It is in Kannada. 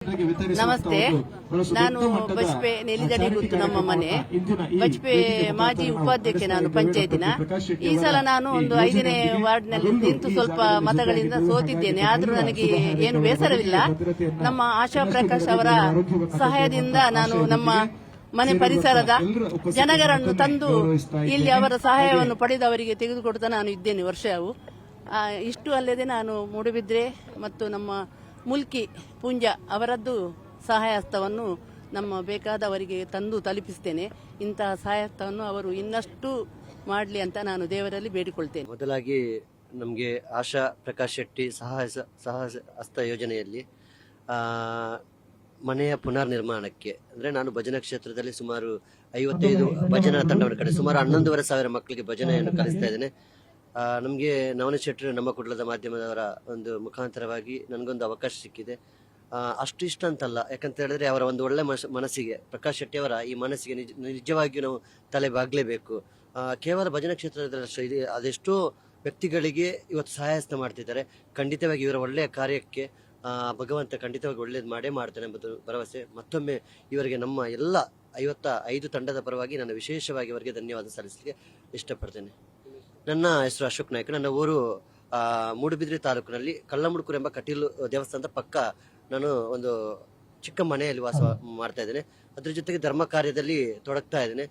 ನಮಸ್ತೆ. ನಾನು ಬಜ್ಪೆ ನೆಲಿದಡಿ ಗುತ್ತು ನಮ್ಮ ಮನೆ. ಬಜ್ಪೆ ಮಾಜಿ ಉಪಾಧ್ಯಕ್ಷೆ ನಾನು ಪಂಚಾಯತಿನ. ಈ ಸಲ ನಾನು ಒಂದು 5ನೇ ವಾರ್ಡ್ನಲ್ಲಿ ನಿಂತು ಸ್ವಲ್ಪ ಮತಗಳಿಂದ ಸೋತಿದ್ದೇನೆ. ಆದರೂ ನನಗೆ ಏನು ಬೇಸರವಿಲ್ಲ. ನಮ್ಮ ಆಶಾ ಪ್ರಕಾಶ್ ಅವರ ಸಹಾಯದಿಂದ ನಾನು ನಮ್ಮ ಮನೆ ಪರಿಸರದ ಜನಗರನ್ನು ತಂದು ಇಲ್ಲಿ ಅವರ ಸಹಾಯವನ್ನು ಪಡೆದು ಅವರಿಗೆ ತೆಗೆದುಕೊಡ್ತಾ ನಾನು ಇದ್ದೇನೆ ವರ್ಷವು. ಇಷ್ಟು ಅಲ್ಲದೆ ನಾನು ಮೂಡುಬಿದ್ರೆ ಮತ್ತು ನಮ್ಮ ಮುಲ್ಕಿ ಪುಂಜ ಅವರದ್ದು ಸಹಾಯ ಹಸ್ತವನ್ನು ನಮ್ಮ ಬೇಕಾದವರಿಗೆ ತಂದು ತಲುಪಿಸ್ತೇನೆ. ಇಂತಹ ಸಹಾಯ ಹಸ್ತವನ್ನು ಅವರು ಇನ್ನಷ್ಟು ಮಾಡಲಿ ಅಂತ ನಾನು ದೇವರಲ್ಲಿ ಬೇಡಿಕೊಳ್ತೇನೆ. ಮೊದಲಾಗಿ ನಮಗೆ ಆಶಾ ಪ್ರಕಾಶ್ ಶೆಟ್ಟಿ ಸಹಾಯ ಹಸ್ತ ಯೋಜನೆಯಲ್ಲಿ ಮನೆಯ ಪುನರ್ ನಿರ್ಮಾಣಕ್ಕೆ ಅಂದರೆ ನಾನು ಭಜನಾ ಕ್ಷೇತ್ರದಲ್ಲಿ ಸುಮಾರು 55 ಭಜನಾ ತಂಡವನ್ನು ಕಡೆ ಸುಮಾರು 11,500 ಮಕ್ಕಳಿಗೆ ಭಜನೆಯನ್ನು ಕಲಿಸ್ತಾ ಇದ್ದೇನೆ. ನಮಗೆ ನವನೀತ್ ಶೆಟ್ಟಿ ನಮ್ಮ ಕುಡ್ಲದ ಮಾಧ್ಯಮದವರ ಒಂದು ಮುಖಾಂತರವಾಗಿ ನನಗೊಂದು ಅವಕಾಶ ಸಿಕ್ಕಿದೆ. ಅಷ್ಟು ಇಷ್ಟ ಅಂತಲ್ಲ, ಯಾಕಂತ ಹೇಳಿದ್ರೆ ಅವರ ಒಂದು ಒಳ್ಳೆ ಮನಸ್ಸಿಗೆ, ಪ್ರಕಾಶ್ ಶೆಟ್ಟಿ ಅವರ ಈ ಮನಸ್ಸಿಗೆ ನಿಜವಾಗಿಯೂ ನಾವು ತಲೆ ಬಾಗಲೇಬೇಕು. ಕೇವಲ ಭಜನಾ ಕ್ಷೇತ್ರದಲ್ಲಿ ಅದೆಷ್ಟೋ ವ್ಯಕ್ತಿಗಳಿಗೆ ಇವತ್ತು ಸಹಾಯಸ್ತ ಮಾಡ್ತಿದ್ದಾರೆ. ಖಂಡಿತವಾಗಿ ಇವರ ಒಳ್ಳೆಯ ಕಾರ್ಯಕ್ಕೆ ಭಗವಂತ ಖಂಡಿತವಾಗಿ ಒಳ್ಳೇದು ಮಾಡೇ ಮಾಡ್ತಾನೆ ಎಂಬುದು ಭರವಸೆ. ಮತ್ತೊಮ್ಮೆ ಇವರಿಗೆ ನಮ್ಮ ಎಲ್ಲ 55 ತಂಡದ ಪರವಾಗಿ ನಾನು ವಿಶೇಷವಾಗಿ ಅವರಿಗೆ ಧನ್ಯವಾದ ಸಲ್ಲಿಸಲಿಕ್ಕೆ ಇಷ್ಟಪಡ್ತೇನೆ. ನನ್ನ ಹೆಸರು ಅಶೋಕ್ ನಾಯ್ಕ. ನನ್ನ ಊರು ಮೂಡುಬಿದ್ರೆ ತಾಲೂಕಿನಲ್ಲಿ ಕಲ್ಲಮುಡ್ಕೂರು ಎಂಬ ಕಟೀಲು ದೇವಸ್ಥಾನದ ಪಕ್ಕ ನಾನು ಒಂದು ಚಿಕ್ಕ ಮನೆಯಲ್ಲಿ ವಾಸ ಮಾಡ್ತಾ ಇದ್ದೇನೆ. ಅದ್ರ ಜೊತೆಗೆ ಧರ್ಮ ಕಾರ್ಯದಲ್ಲಿ ತೊಡಗ್ತಾ ಇದ್ದೇನೆ.